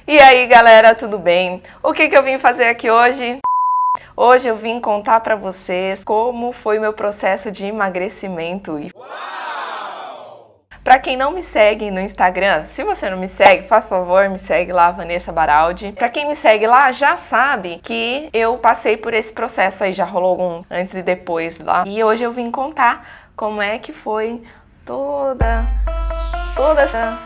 E aí galera, tudo bem? O que eu vim fazer aqui hoje? Hoje eu vim contar pra vocês como foi meu processo de emagrecimento. Pra quem não me segue no Instagram, se você não me segue, faz favor, me segue lá, Vanessa Baraldi. Pra quem me segue lá, já sabe que eu passei por esse processo aí, já rolou algum antes e depois lá. E hoje eu vim contar como é que foi toda essa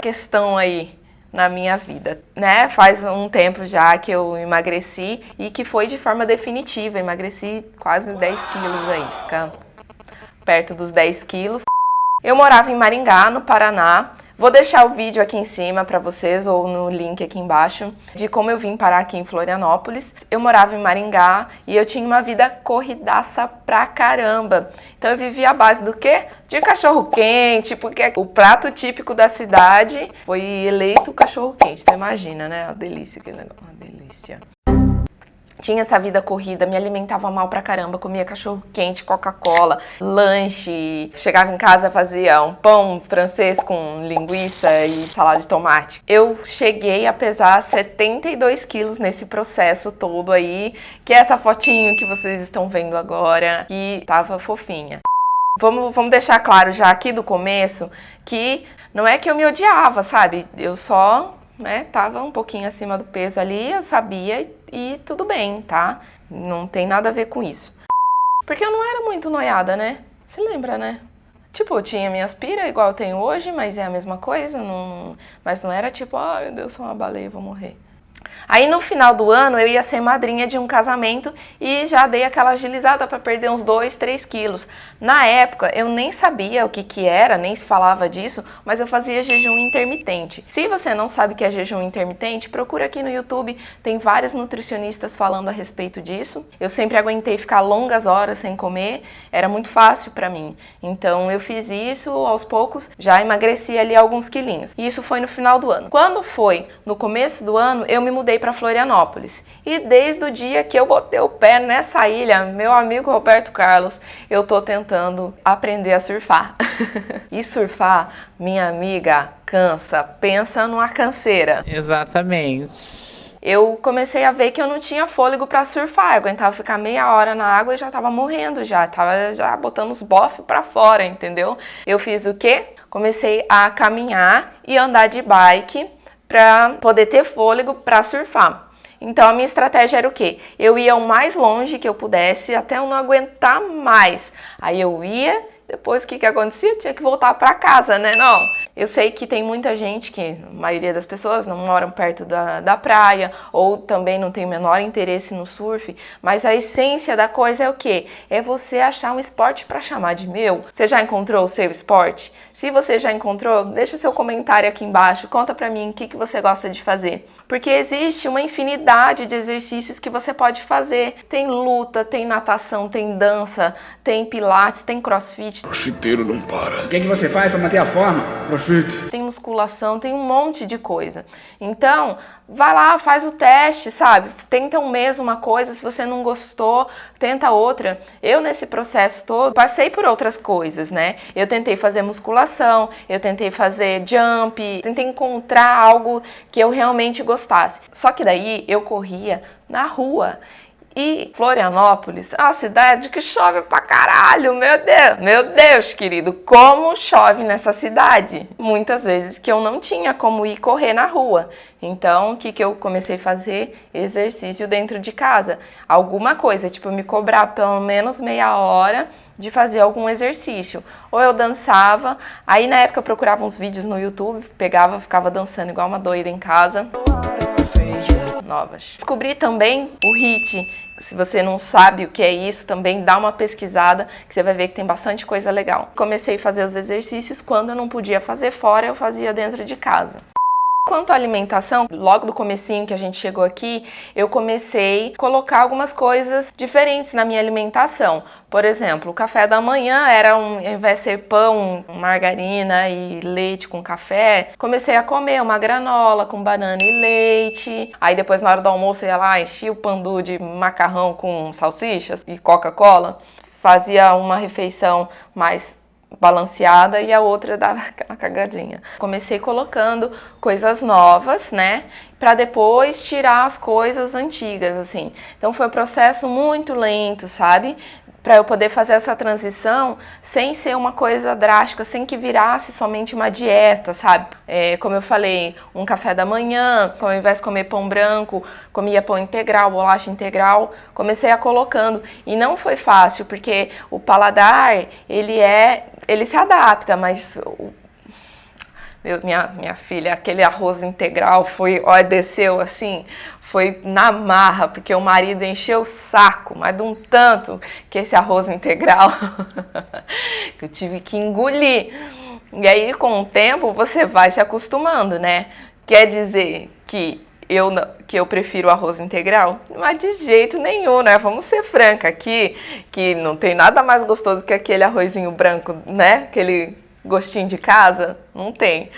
questão aí na minha vida, né? Faz um tempo já que eu emagreci e que foi de forma definitiva. Emagreci quase 10 quilos aí, fica perto dos 10 quilos. Eu morava em Maringá, no Paraná. Vou deixar o vídeo aqui em cima para vocês ou no link aqui embaixo de como eu vim parar aqui em Florianópolis. Eu morava em Maringá e eu tinha uma vida corridaça pra caramba. Então eu vivia à base do quê? De cachorro quente, porque o prato típico da cidade foi eleito o cachorro quente. Então imagina, né? Uma delícia aquele negócio, uma delícia. Tinha essa vida corrida, me alimentava mal pra caramba, comia cachorro quente, Coca-Cola, lanche. Chegava em casa, fazia um pão francês com linguiça e salada de tomate. Eu cheguei a pesar 72 quilos nesse processo todo aí, que é essa fotinho que vocês estão vendo agora, que tava fofinha. Vamos deixar claro já aqui do começo que não é que eu me odiava, sabe? Eu só... tava um pouquinho acima do peso ali, eu sabia e tudo bem, tá? Não tem nada a ver com isso. Porque eu não era muito noiada, né? Você lembra, né? Tipo, eu tinha minhas piras igual eu tenho hoje, mas é a mesma coisa, mas não era tipo, ai meu Deus, sou uma baleia, vou morrer. Aí no final do ano eu ia ser madrinha de um casamento e já dei aquela agilizada para perder uns 2, 3 quilos. Na época eu nem sabia o que era, nem se falava disso, mas eu fazia jejum intermitente. Se você não sabe o que é jejum intermitente, procura aqui no YouTube, tem vários nutricionistas falando a respeito disso. Eu sempre aguentei ficar longas horas sem comer, era muito fácil para mim. Então eu fiz isso, aos poucos já emagreci ali alguns quilinhos. E isso foi no final do ano. Quando foi no começo do ano, eu me mudei para Florianópolis. E desde o dia que eu botei o pé nessa ilha, meu amigo Roberto Carlos, eu tô tentando aprender a surfar. E surfar, minha amiga, cansa. Pensa numa canseira. Exatamente. Eu comecei a ver que eu não tinha fôlego para surfar. Eu aguentava ficar meia hora na água e já tava morrendo já. Tava já botando os bofs para fora, entendeu? Eu fiz o quê? Comecei a caminhar e andar de bike para poder ter fôlego para surfar. Então a minha estratégia era o quê? Eu ia o mais longe que eu pudesse até eu não aguentar mais. Aí eu ia, depois o que acontecia? Eu tinha que voltar para casa, né? Não. Eu sei que tem muita gente que, a maioria das pessoas, não moram perto da praia ou também não tem o menor interesse no surf, mas a essência da coisa é o quê? É você achar um esporte para chamar de meu. Você já encontrou o seu esporte? Se você já encontrou, deixa seu comentário aqui embaixo, conta pra mim o que você gosta de fazer. Porque existe uma infinidade de exercícios que você pode fazer. Tem luta, tem natação, tem dança, tem pilates, tem crossfit. Crossfiteiro não para. O que você faz para manter a forma? Crossfit. Tem musculação, tem um monte de coisa. Então, vai lá, faz o teste, sabe? Tenta um mês uma coisa, se você não gostou, tenta outra. Eu, nesse processo todo, passei por outras coisas, né? Eu tentei fazer musculação, eu tentei fazer jump, tentei encontrar algo que eu realmente gostasse. Só que daí eu corria na rua. E Florianópolis é uma cidade que chove pra caralho, meu Deus, querido, como chove nessa cidade. Muitas vezes que eu não tinha como ir correr na rua. Então, o que eu comecei a fazer? Exercício dentro de casa. Alguma coisa, tipo, me cobrar pelo menos meia hora de fazer algum exercício. Ou eu dançava, aí na época eu procurava uns vídeos no YouTube, pegava, ficava dançando igual uma doida em casa. Novas. Descobri também o HIIT. Se você não sabe o que é isso, também dá uma pesquisada que você vai ver que tem bastante coisa legal. Comecei a fazer os exercícios quando eu não podia fazer fora, eu fazia dentro de casa. Quanto à alimentação, logo do comecinho que a gente chegou aqui, eu comecei a colocar algumas coisas diferentes na minha alimentação. Por exemplo, o café da manhã era, ao invés de ser pão, margarina e leite com café, comecei a comer uma granola com banana e leite. Aí depois, na hora do almoço, eu ia lá, enchia o pandu de macarrão com salsichas e Coca-Cola. Fazia uma refeição mais balanceada e a outra dava aquela cagadinha. Comecei colocando coisas novas, né, para depois tirar as coisas antigas, assim. Então foi um processo muito lento, sabe? Para eu poder fazer essa transição sem ser uma coisa drástica, sem que virasse somente uma dieta, sabe? Como eu falei, um café da manhã, ao invés de comer pão branco, comia pão integral, bolacha integral, comecei a colocando. E não foi fácil, porque o paladar, ele se adapta, mas minha filha, aquele arroz integral desceu assim, foi na marra, porque o marido encheu o saco, mas de um tanto que esse arroz integral que eu tive que engolir. E aí, com o tempo, você vai se acostumando, né? Quer dizer que eu prefiro o arroz integral? Mas de jeito nenhum, né? Vamos ser franca aqui, que não tem nada mais gostoso que aquele arrozinho branco, né? Aquele gostinho de casa, não tem.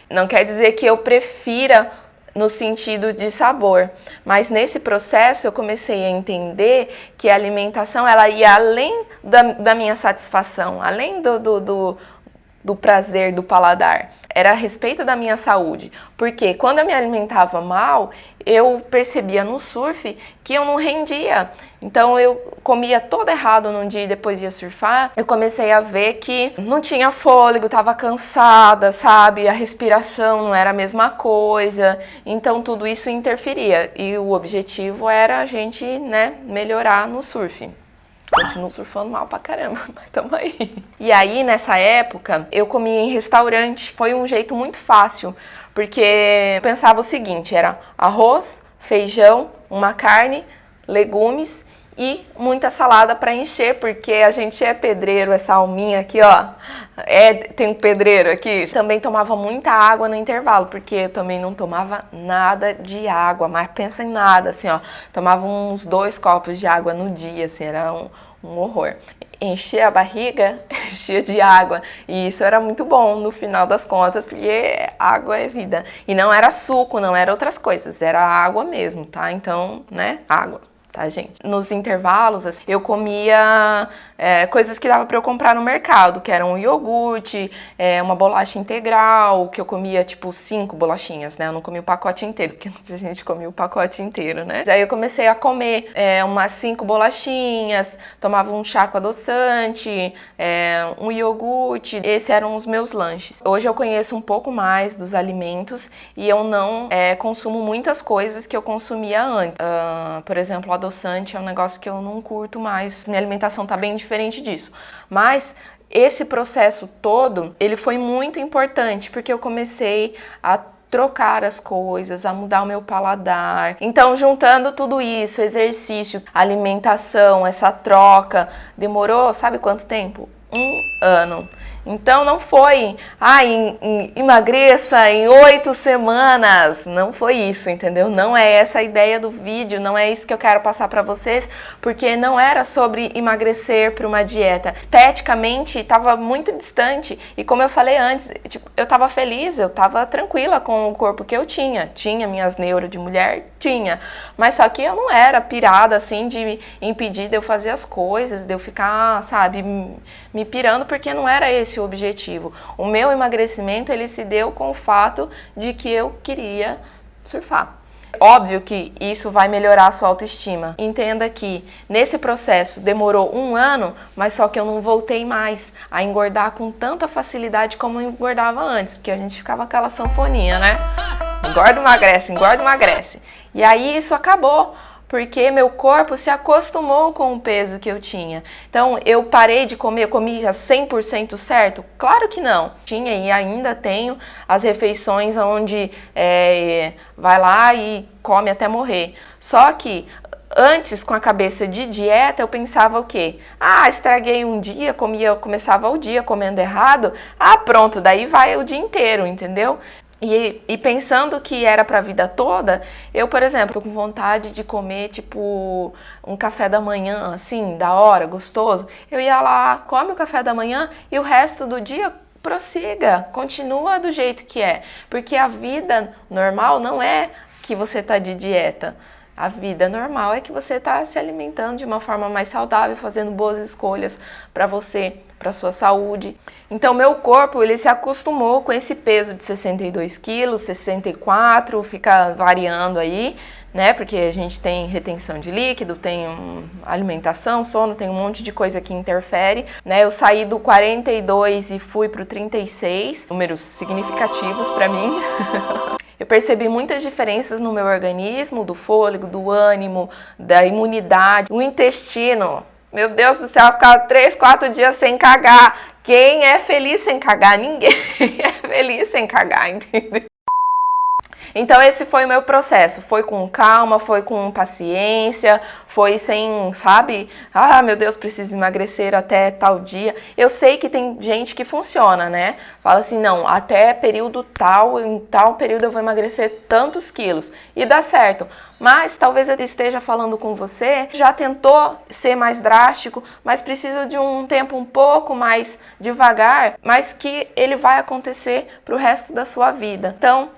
Não quer dizer que eu prefira no sentido de sabor, mas nesse processo eu comecei a entender que a alimentação ela ia além da minha satisfação, além do prazer do paladar. Era a respeito da minha saúde, porque quando eu me alimentava mal, eu percebia no surf que eu não rendia. Então eu comia todo errado num dia e depois ia surfar. Eu comecei a ver que não tinha fôlego, estava cansada, sabe? A respiração não era a mesma coisa. Então tudo isso interferia. E o objetivo era a gente, né, melhorar no surf. Continuo surfando mal pra caramba, mas tamo aí. E aí, nessa época, eu comia em restaurante. Foi um jeito muito fácil, porque eu pensava o seguinte, era arroz, feijão, uma carne, legumes e muita salada para encher, porque a gente é pedreiro, essa alminha aqui, ó, tem um pedreiro aqui. Também tomava muita água no intervalo, porque eu também não tomava nada de água, mas pensa em nada, assim, ó, tomava uns 2 copos de água no dia, assim, era um horror. Encher a barriga, enchia de água, e isso era muito bom no final das contas, porque água é vida. E não era suco, não era outras coisas, era água mesmo, tá? Então, né, água. Tá, gente? Nos intervalos, assim, eu comia coisas que dava para eu comprar no mercado, que eram um iogurte, uma bolacha integral, que eu comia, tipo, 5 bolachinhas, né? Eu não comia o pacote inteiro, porque muita gente comia o pacote inteiro, né? Aí eu comecei a comer umas 5 bolachinhas, tomava um chá com adoçante, um iogurte. Esses eram os meus lanches. Hoje eu conheço um pouco mais dos alimentos e eu não consumo muitas coisas que eu consumia antes. Por exemplo, adoçante é um negócio que eu não curto mais. Minha alimentação tá bem diferente disso. Mas esse processo todo, ele foi muito importante, porque eu comecei a trocar as coisas, a mudar o meu paladar. Então, juntando tudo isso, exercício, alimentação, essa troca, demorou, sabe quanto tempo? 1 ano. Então não foi, emagreça em 8 semanas. Não foi isso, entendeu? Não é essa a ideia do vídeo, não é isso que eu quero passar pra vocês, porque não era sobre emagrecer para uma dieta. Esteticamente estava muito distante e, como eu falei antes, tipo, eu estava feliz, eu estava tranquila com o corpo que eu tinha. Tinha minhas neuras de mulher? Tinha. Mas só que eu não era pirada assim de me impedir de eu fazer as coisas, de eu ficar, sabe, me pirando, porque não era esse o objetivo. O meu emagrecimento, ele se deu com o fato de que eu queria surfar. Óbvio que isso vai melhorar a sua autoestima. Entenda que nesse processo demorou 1 ano, mas só que eu não voltei mais a engordar com tanta facilidade como eu engordava antes, porque a gente ficava aquela sanfoninha, né? Engorda, emagrece, engorda, emagrece. E aí isso acabou, porque meu corpo se acostumou com o peso que eu tinha. Então, eu parei de comer, eu comia 100% certo? Claro que não. Tinha e ainda tenho as refeições onde vai lá e come até morrer. Só que antes, com a cabeça de dieta, eu pensava o quê? Estraguei um dia, começava o dia comendo errado. Pronto, daí vai o dia inteiro, entendeu? E pensando que era pra vida toda, eu, por exemplo, tô com vontade de comer, tipo, um café da manhã, assim, da hora, gostoso. Eu ia lá, come o café da manhã e o resto do dia prossiga, continua do jeito que é. Porque a vida normal não é que você tá de dieta. A vida normal é que você está se alimentando de uma forma mais saudável, fazendo boas escolhas para você, para sua saúde. Então, meu corpo, ele se acostumou com esse peso de 62 quilos, 64, fica variando aí, né? Porque a gente tem retenção de líquido, tem alimentação, sono, tem um monte de coisa que interfere, né? Eu saí do 42 e fui pro 36, números significativos para mim. Eu percebi muitas diferenças no meu organismo, do fôlego, do ânimo, da imunidade, o intestino. Meu Deus do céu, eu ficava 3, 4 dias sem cagar. Quem é feliz sem cagar? Ninguém é feliz sem cagar, entendeu? Então esse foi o meu processo, foi com calma, foi com paciência, foi sem, sabe, meu Deus, preciso emagrecer até tal dia. Eu sei que tem gente que funciona, né? Fala assim, não, até período tal, em tal período eu vou emagrecer tantos quilos e dá certo. Mas talvez eu esteja falando com você, já tentou ser mais drástico, mas precisa de um tempo um pouco mais devagar, mas que ele vai acontecer para o resto da sua vida. Então,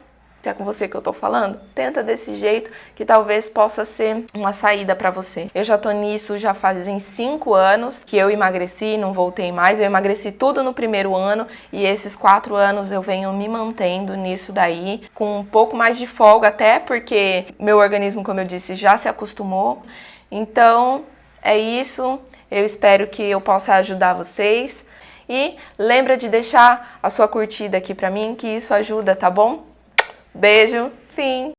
se é com você que eu tô falando, tenta desse jeito que talvez possa ser uma saída para você. Eu já tô nisso já fazem 5 anos que eu emagreci, não voltei mais. Eu emagreci tudo no primeiro ano e esses 4 anos eu venho me mantendo nisso daí, com um pouco mais de folga até, porque meu organismo, como eu disse, já se acostumou. Então, é isso. Eu espero que eu possa ajudar vocês. E lembra de deixar a sua curtida aqui para mim, que isso ajuda, tá bom? Beijo, fim!